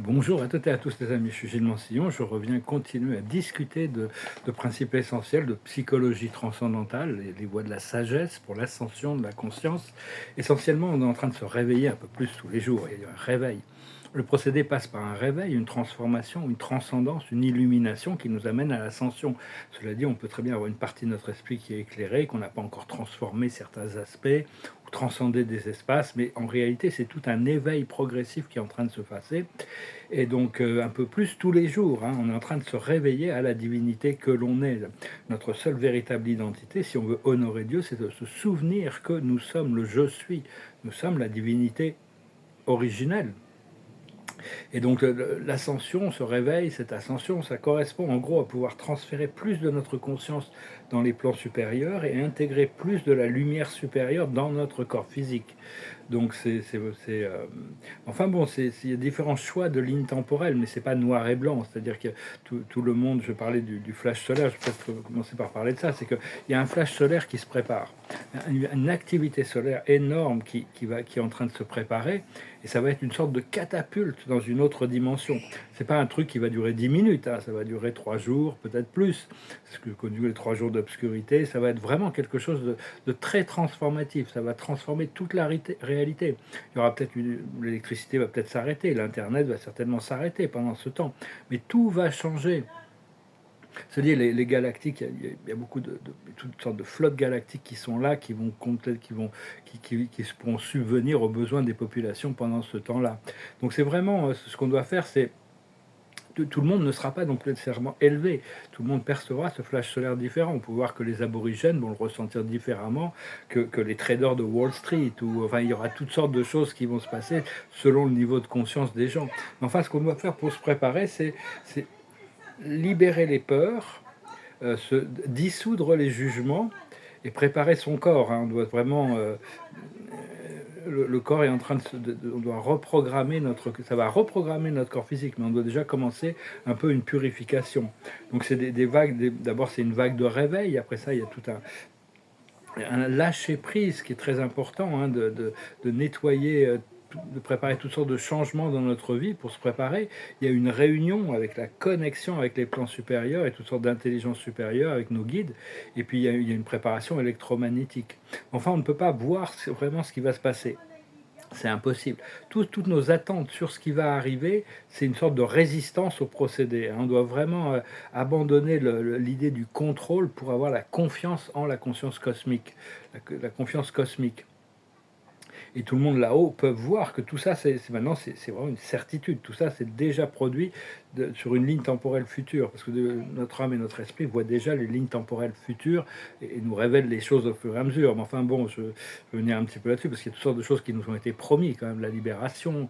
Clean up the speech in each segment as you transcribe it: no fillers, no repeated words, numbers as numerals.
Bonjour à toutes et à tous les amis, je suis Gilles Mansillon, je reviens continuer à discuter de principes essentiels de psychologie transcendantale, les voies de la sagesse pour l'ascension de la conscience. Essentiellement, on est en train de se réveiller un peu plus tous les jours, il y a un réveil. Le procédé passe par un réveil, une transformation, une transcendance, une illumination qui nous amène à l'ascension. Cela dit, on peut très bien avoir une partie de notre esprit qui est éclairée, qu'on n'a pas encore transformé certains aspects ou transcendé des espaces, mais en réalité, c'est tout un éveil progressif qui est en train de se passer. Et donc, un peu plus tous les jours, hein, on est en train de se réveiller à la divinité que l'on est. Notre seule véritable identité, si on veut honorer Dieu, c'est de se souvenir que nous sommes le je suis. Nous sommes la divinité originelle. Et donc l'ascension, ce réveil, cette ascension, ça correspond en gros à pouvoir transférer plus de notre conscience dans les plans supérieurs et intégrer plus de la lumière supérieure dans notre corps physique. Donc enfin bon, il y a différents choix de lignes temporelles, mais c'est pas noir et blanc. C'est-à-dire que tout le monde, je parlais du flash solaire, je vais peut-être commencer par parler de ça, c'est qu'il y a un flash solaire qui se prépare, une activité solaire énorme qui est en train de se préparer, et ça va être une sorte de catapulte dans une autre dimension. C'est pas un truc qui va durer 10 minutes, hein, ça va durer 3 jours, peut-être plus. C'est ce que connu les 3 jours d'obscurité, ça va être vraiment quelque chose de très transformatif. Ça va transformer toute la réalité. Il y aura peut-être l'électricité va peut-être s'arrêter, l'internet va certainement s'arrêter pendant ce temps, mais tout va changer. C'est-à-dire les galactiques, il y a beaucoup de toutes sortes de flottes galactiques qui sont là, qui vont qui pourront subvenir aux besoins des populations pendant ce temps-là. Donc c'est vraiment ce qu'on doit faire, c'est tout le monde ne sera pas non plus nécessairement élevé. Tout le monde percevra ce flash solaire différent. On peut voir que les aborigènes vont le ressentir différemment que les traders de Wall Street. Enfin, il y aura toutes sortes de choses qui vont se passer selon le niveau de conscience des gens. Mais enfin, ce qu'on doit faire pour se préparer, c'est libérer les peurs, dissoudre les jugements et préparer son corps, hein. On doit vraiment le corps est en train on doit reprogrammer ça va reprogrammer notre corps physique, mais on doit déjà commencer un peu une purification. Donc c'est des vagues, d'abord c'est une vague de réveil, après ça il y a tout un lâcher prise qui est très important, hein, de nettoyer, de préparer toutes sortes de changements dans notre vie. Pour se préparer, il y a une réunion avec la connexion avec les plans supérieurs et toutes sortes d'intelligences supérieures avec nos guides, et puis il y a une préparation électromagnétique. Enfin, on ne peut pas voir vraiment ce qui va se passer. C'est impossible. Toutes nos attentes sur ce qui va arriver, c'est une sorte de résistance au procédé, hein. On doit vraiment abandonner l'idée du contrôle pour avoir la confiance en la conscience cosmique, la confiance cosmique. Et tout le monde là-haut peut voir que tout ça, maintenant, c'est vraiment une certitude. Tout ça, c'est déjà produit sur une ligne temporelle future, parce que notre âme et notre esprit voient déjà les lignes temporelles futures et nous révèlent les choses au fur et à mesure. Mais enfin bon, je vais venir un petit peu là-dessus, parce qu'il y a toutes sortes de choses qui nous ont été promises, quand même, la libération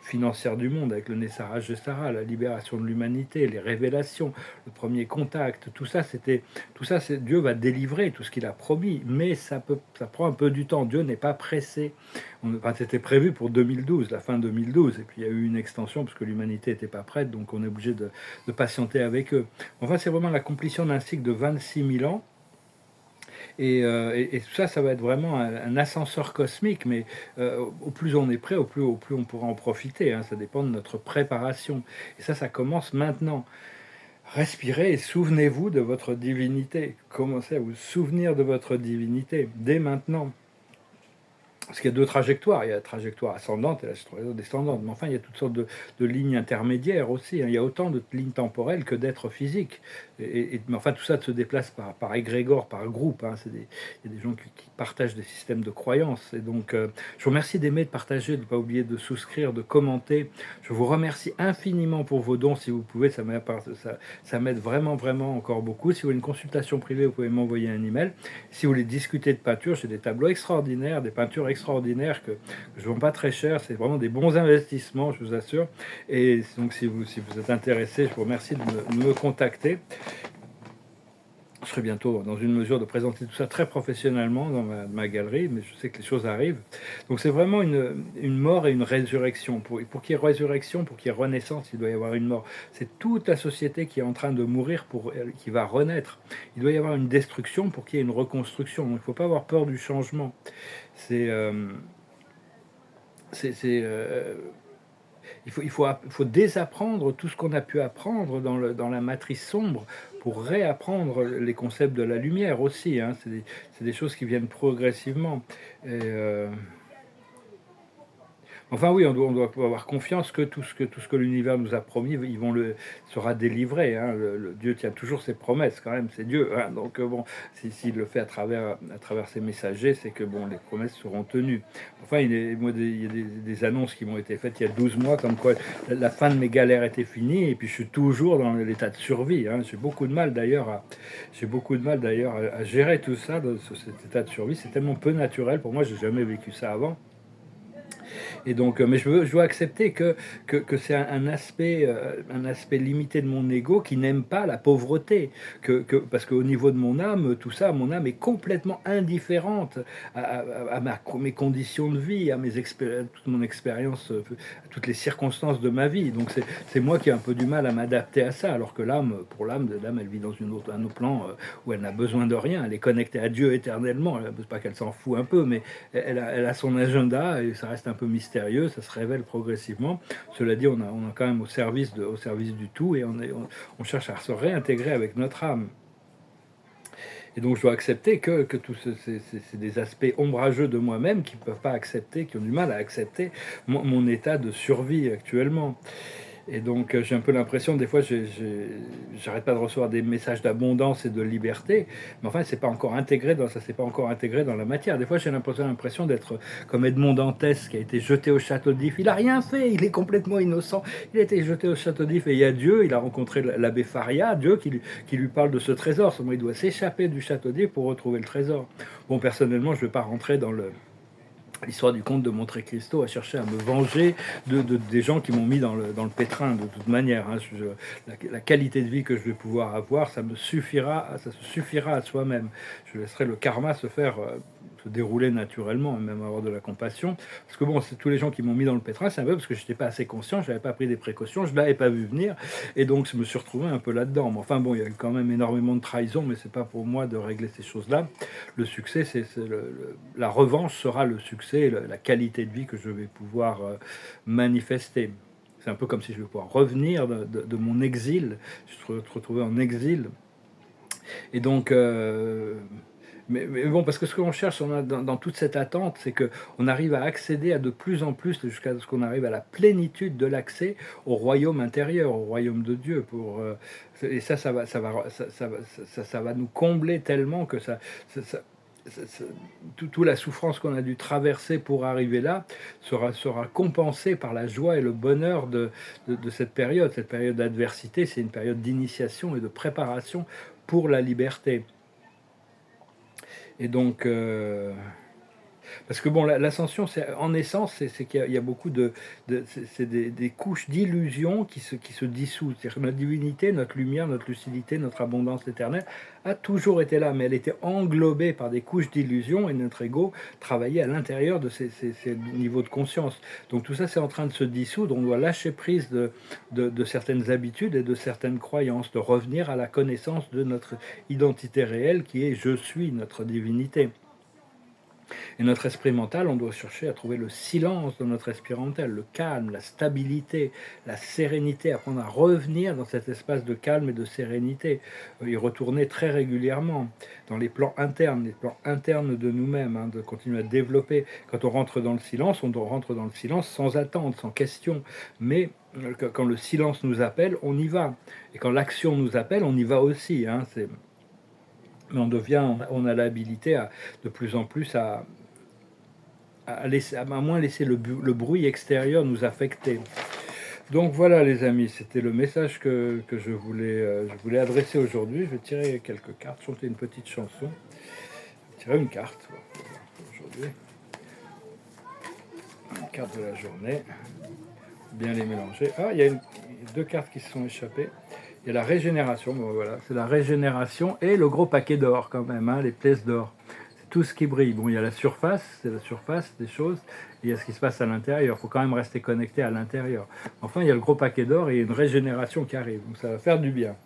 financière du monde avec le Nessarage de Sarah, la libération de l'humanité, les révélations, le premier contact, tout ça, c'est Dieu va délivrer tout ce qu'il a promis, mais ça prend un peu du temps. Dieu n'est pas pressé. C'était prévu pour 2012, la fin 2012, et puis il y a eu une extension parce que l'humanité n'était pas prête, donc on est obligé de patienter avec eux. Enfin, c'est vraiment l'accomplissement d'un cycle de 26 000 ans. Et tout ça, ça va être vraiment un ascenseur cosmique, mais au plus on est prêt, au plus on pourra en profiter, hein. Ça dépend de notre préparation. Et ça commence maintenant. Respirez et souvenez-vous de votre divinité. Commencez à vous souvenir de votre divinité dès maintenant. Parce qu'il y a deux trajectoires, il y a la trajectoire ascendante et la trajectoire descendante, mais enfin il y a toutes sortes de lignes intermédiaires aussi, hein. Il y a autant de lignes temporelles que d'êtres physiques, mais enfin tout ça se déplace par égrégore, par groupe, hein. Il y a des gens qui partagent des systèmes de croyances, et donc je vous remercie d'aimer, de partager, de ne pas oublier de souscrire, de commenter. Je vous remercie infiniment pour vos dons, si vous pouvez, ça m'aide vraiment, vraiment encore beaucoup. Si vous voulez une consultation privée, vous pouvez m'envoyer un email. Si vous voulez discuter de peinture, j'ai des tableaux extraordinaires, des peintures extraordinaires que je ne vends pas très cher. C'est vraiment des bons investissements, je vous assure. Et donc, si vous êtes intéressé, je vous remercie de me contacter. Je serai bientôt dans une mesure de présenter tout ça très professionnellement dans ma galerie, mais je sais que les choses arrivent. Donc c'est vraiment une mort et une résurrection. Pour qu'il y ait résurrection, pour qu'il y ait renaissance, il doit y avoir une mort. C'est toute la société qui est en train de mourir, qui va renaître. Il doit y avoir une destruction pour qu'il y ait une reconstruction. Donc il ne faut pas avoir peur du changement. C'est il faut désapprendre tout ce qu'on a pu apprendre dans la matrice sombre pour réapprendre les concepts de la lumière aussi, hein. C'est des choses qui viennent progressivement. Et, enfin oui, on doit avoir confiance que tout ce que l'univers nous a promis, sera délivré, hein. Dieu tient toujours ses promesses quand même, c'est Dieu, hein. Donc bon, s'il le fait à travers ses messagers, c'est que bon, les promesses seront tenues. Enfin, il y a des annonces qui m'ont été faites il y a 12 mois, comme quoi la fin de mes galères était finie, et puis je suis toujours dans l'état de survie, hein. J'ai beaucoup de mal d'ailleurs à gérer tout ça, cet état de survie. C'est tellement peu naturel pour moi, j'ai jamais vécu ça avant. Et donc, mais je dois accepter que c'est un aspect limité de mon ego qui n'aime pas la pauvreté. Parce qu'au niveau de mon âme, tout ça, mon âme est complètement indifférente mes conditions de vie, toute mon expérience, à toutes les circonstances de ma vie. Donc c'est moi qui ai un peu du mal à m'adapter à ça, alors que l'âme, elle vit dans un autre plan où elle n'a besoin de rien. Elle est connectée à Dieu éternellement. Pas qu'elle s'en fout un peu, mais elle a son agenda et ça reste un peu mystérieux, ça se révèle progressivement. Cela dit, on est quand même au service du tout et on cherche à se réintégrer avec notre âme. Et donc je dois accepter que tous c'est des aspects ombrageux de moi-même qui ne peuvent pas accepter, qui ont du mal à accepter mon état de survie actuellement. Et donc, j'ai un peu l'impression, des fois, j'arrête pas de recevoir des messages d'abondance et de liberté, mais enfin, ça s'est pas encore intégré dans la matière. Des fois, j'ai l'impression d'être comme Edmond Dantès, qui a été jeté au château d'If. Il a rien fait, il est complètement innocent. Il a été jeté au château d'If et il y a Dieu, il a rencontré l'abbé Faria, Dieu qui lui parle de ce trésor. Seulement, il doit s'échapper du château d'If pour retrouver le trésor. Bon, personnellement, je vais pas rentrer dans l'histoire du comte de Monte Cristo a cherché à me venger des gens qui m'ont mis dans le pétrin de toute manière, hein. La qualité de vie que je vais pouvoir avoir, ça se suffira à soi-même. Je laisserai le karma se dérouler naturellement, même avoir de la compassion. Parce que bon, c'est tous les gens qui m'ont mis dans le pétrin, c'est un peu parce que je n'étais pas assez conscient, je n'avais pas pris des précautions, je ne l'avais pas vu venir, et donc je me suis retrouvé un peu là-dedans. Mais enfin bon, il y a quand même énormément de trahison, mais c'est pas pour moi de régler ces choses-là. Le succès, la revanche sera le succès, la qualité de vie que je vais pouvoir manifester. C'est un peu comme si je vais pouvoir revenir de mon exil, je suis retrouvé en exil. Et donc, mais bon, parce que ce que l'on cherche dans toute cette attente, c'est qu'on arrive à accéder à de plus en plus, jusqu'à ce qu'on arrive à la plénitude de l'accès au royaume intérieur, au royaume de Dieu. Et ça va nous combler tellement que toute la souffrance qu'on a dû traverser pour arriver là sera compensée par la joie et le bonheur de cette période. Cette période d'adversité, c'est une période d'initiation et de préparation pour la liberté. Et donc, parce que bon, l'ascension, en essence, c'est qu'il y a beaucoup c'est des couches d'illusions qui se dissoutent. C'est-à-dire que notre divinité, notre lumière, notre lucidité, notre abondance éternelle a toujours été là, mais elle était englobée par des couches d'illusions et notre ego travaillait à l'intérieur de ces niveaux de conscience. Donc tout ça, c'est en train de se dissoudre. On doit lâcher prise de certaines habitudes et de certaines croyances, de revenir à la connaissance de notre identité réelle qui est « je suis », notre divinité. Et notre esprit mental, on doit chercher à trouver le silence dans notre esprit mental, le calme, la stabilité, la sérénité, apprendre à revenir dans cet espace de calme et de sérénité, y retourner très régulièrement dans les plans internes de nous-mêmes, hein, de continuer à développer. Quand on rentre dans le silence, on rentre dans le silence sans attendre, sans question, mais quand le silence nous appelle, on y va. Et quand l'action nous appelle, on y va aussi, hein, mais on a l'habilité de plus en plus à moins laisser le bruit extérieur nous affecter. Donc voilà les amis, c'était le message que je voulais adresser aujourd'hui. Je vais tirer quelques cartes, chanter une petite chanson. Je vais tirer une carte aujourd'hui. Une carte de la journée. Bien les mélanger. Ah, il y a deux cartes qui se sont échappées. Il y a la régénération, bon, voilà, c'est la régénération et le gros paquet d'or quand même, hein, les pièces d'or. C'est tout ce qui brille. Bon, il y a la surface, c'est la surface des choses, et il y a ce qui se passe à l'intérieur. Il faut quand même rester connecté à l'intérieur. Enfin, il y a le gros paquet d'or et une régénération qui arrive, donc ça va faire du bien.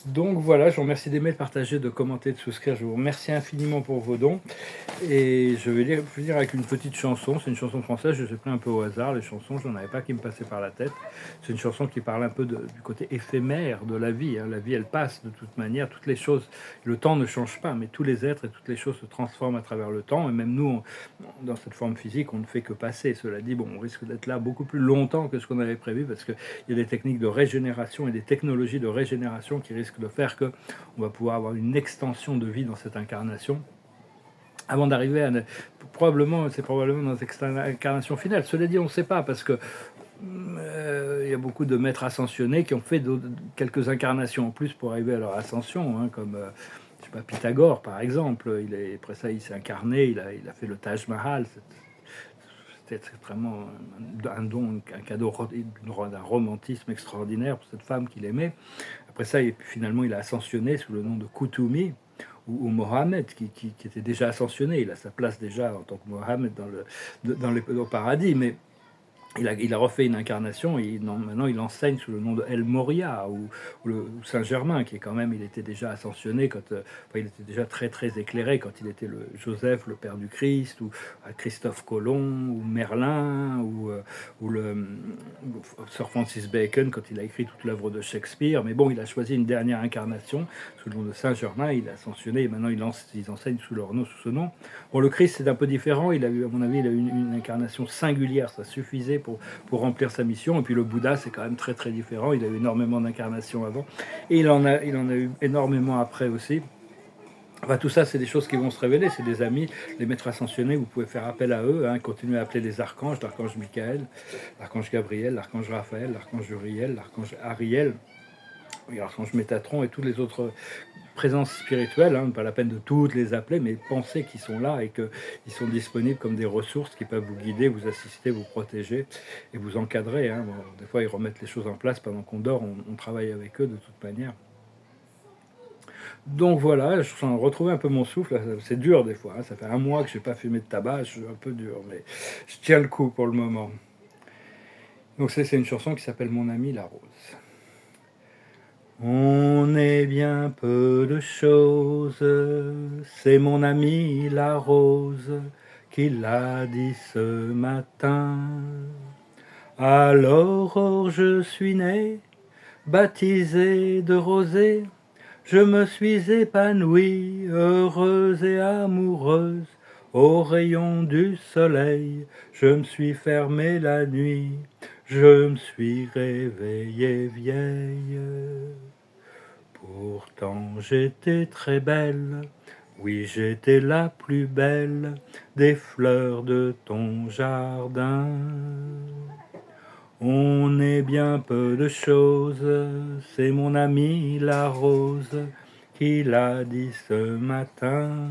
Donc voilà, je vous remercie d'aimer, de partager, de commenter, de souscrire. Je vous remercie infiniment pour vos dons. Et je vais finir avec une petite chanson. C'est une chanson française, je les ai pris un peu au hasard. Les chansons, je n'en avais pas qui me passaient par la tête. C'est une chanson qui parle un peu du côté éphémère de la vie. Hein. La vie, elle passe de toute manière. Toutes les choses, le temps ne change pas, mais tous les êtres et toutes les choses se transforment à travers le temps. Et même nous, dans cette forme physique, on ne fait que passer. Cela dit, bon, on risque d'être là beaucoup plus longtemps que ce qu'on avait prévu parce qu'il y a des techniques de régénération et des technologies de régénération qui risquent de faire qu'on va pouvoir avoir une extension de vie dans cette incarnation avant d'arriver à... c'est probablement dans cette incarnation finale. Cela dit, on ne sait pas, parce que il y a beaucoup de maîtres ascensionnés qui ont fait quelques incarnations en plus pour arriver à leur ascension, hein, comme je sais pas, Pythagore, par exemple. Après ça, il s'est incarné, il a fait le Taj Mahal. C'était extrêmement un don, un cadeau d'un romantisme extraordinaire pour cette femme qu'il aimait. Après ça, finalement, il a ascensionné sous le nom de Koutoumi, ou Mohamed, qui était déjà ascensionné. Il a sa place déjà en tant que Mohamed au paradis, mais il a refait une incarnation et maintenant il enseigne sous le nom de El Moria ou Saint-Germain, qui est quand même, il était déjà ascensionné, il était déjà très très éclairé quand il était le Joseph, le père du Christ, ou Christophe Colomb, ou Merlin, ou le Sir Francis Bacon quand il a écrit toute l'œuvre de Shakespeare. Mais bon, il a choisi une dernière incarnation sous le nom de Saint-Germain, il a ascensionné et maintenant ils enseignent sous ce nom. Bon, le Christ c'est un peu différent, il a eu, à mon avis, il a eu une incarnation singulière, ça suffisait pour remplir sa mission. Et puis le Bouddha, c'est quand même très très différent. Il a eu énormément d'incarnations avant. Et il en a eu énormément après aussi. Enfin, tout ça, c'est des choses qui vont se révéler. C'est des amis, les maîtres ascensionnés, vous pouvez faire appel à eux. Hein, continuez à appeler les archanges, l'archange Michael, l'archange Gabriel, l'archange Raphaël, l'archange Uriel, l'archange Ariel, l'archange Métatron et tous les autres présences spirituelles, hein, pas la peine de toutes les appeler, mais pensez qu'ils sont là et qu'ils sont disponibles comme des ressources qui peuvent vous guider, vous assister, vous protéger et vous encadrer. Hein. Bon, des fois, ils remettent les choses en place pendant qu'on dort, on travaille avec eux de toute manière. Donc voilà, je suis retrouvé un peu mon souffle. C'est dur des fois, hein. Ça fait un mois que je n'ai pas fumé de tabac, je suis un peu dur, mais je tiens le coup pour le moment. Donc c'est une chanson qui s'appelle Mon ami la rose. On est bien peu de choses, c'est mon ami la rose qui l'a dit ce matin. À l'aurore je suis né, baptisé de rosée, je me suis épanouie, heureuse et amoureuse, au rayon du soleil, je me suis fermé la nuit, je me suis réveillée vieille. Pourtant j'étais très belle, oui j'étais la plus belle des fleurs de ton jardin. On est bien peu de choses, c'est mon ami la rose qui l'a dit ce matin.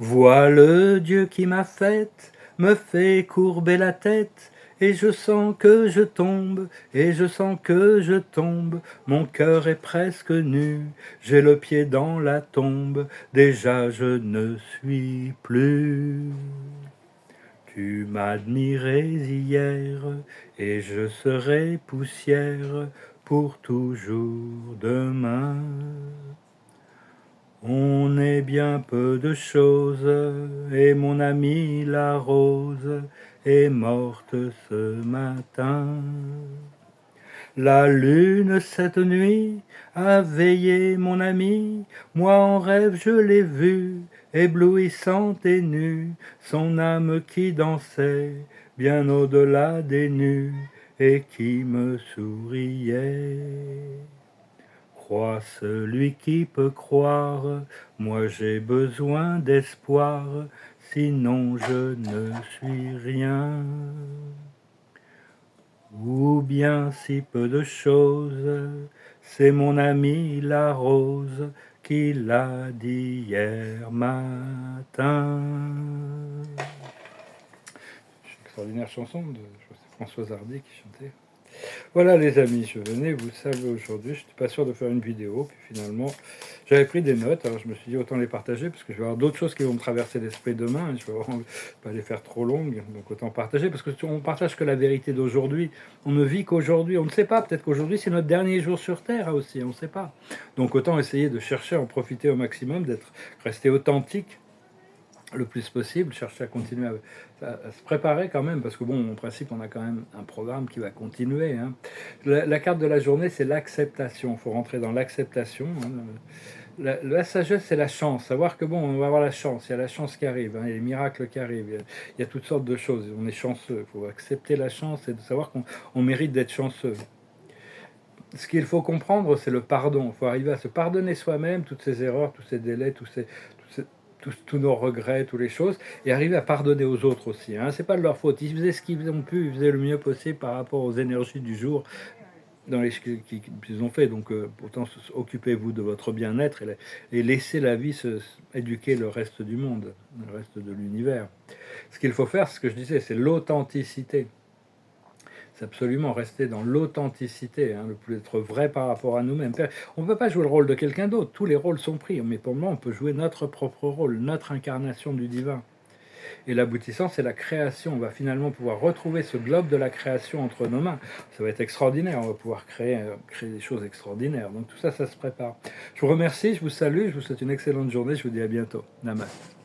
Vois le Dieu qui m'a faite, me fait courber la tête, et je sens que je tombe, et je sens que je tombe, mon cœur est presque nu, j'ai le pied dans la tombe, déjà je ne suis plus. Tu m'admirais hier, et je serai poussière pour toujours demain. On est bien peu de choses, et mon amie la rose est morte ce matin. La lune cette nuit a veillé mon ami, moi en rêve je l'ai vue, éblouissante et nue, son âme qui dansait bien au-delà des nues et qui me souriait. Crois celui qui peut croire, moi j'ai besoin d'espoir, sinon je ne suis rien. Ou bien si peu de choses, c'est mon ami la rose qui l'a dit hier matin. C'est une extraordinaire chanson de Françoise Hardy qui chantait. Voilà les amis, je venais, vous le savez aujourd'hui, je n'étais pas sûr de faire une vidéo, puis finalement J'avais pris des notes, alors je me suis dit autant les partager parce que je vais avoir d'autres choses qui vont me traverser l'esprit demain. Je vais pas les faire trop longues, donc autant partager parce que si on partage que la vérité d'aujourd'hui. On ne vit qu'aujourd'hui. On ne sait pas. Peut-être qu'aujourd'hui c'est notre dernier jour sur Terre aussi. On ne sait pas. Donc autant essayer de chercher à en profiter au maximum, d'être resté authentique le plus possible, chercher à continuer à se préparer quand même, parce que bon, en principe, on a quand même un programme qui va continuer. Hein. La carte de la journée, c'est l'acceptation. Il faut rentrer dans l'acceptation. Hein. La sagesse, c'est la chance. Savoir que bon, on va avoir la chance. Il y a la chance qui arrive, hein, il y a les miracles qui arrivent. Il y a toutes sortes de choses. On est chanceux. Il faut accepter la chance et de savoir qu'on mérite d'être chanceux. Ce qu'il faut comprendre, c'est le pardon. Il faut arriver à se pardonner soi-même toutes ces erreurs, tous ces délais, tous nos regrets, toutes les choses, et arriver à pardonner aux autres aussi. Hein. C'est pas de leur faute. Ils faisaient ce qu'ils ont pu, ils faisaient le mieux possible par rapport aux énergies du jour dans les qu'ils ont fait. Donc, pourtant, occupez-vous de votre bien-être et laissez la vie éduquer le reste du monde, le reste de l'univers. Ce qu'il faut faire, ce que je disais, c'est l'authenticité. C'est absolument rester dans l'authenticité, hein, être vrai par rapport à nous-mêmes. On ne peut pas jouer le rôle de quelqu'un d'autre, tous les rôles sont pris, mais pour moi, on peut jouer notre propre rôle, notre incarnation du divin. Et l'aboutissant, c'est la création. On va finalement pouvoir retrouver ce globe de la création entre nos mains. Ça va être extraordinaire, on va pouvoir créer des choses extraordinaires. Donc tout ça, ça se prépare. Je vous remercie, je vous salue, je vous souhaite une excellente journée, je vous dis à bientôt. Namaste.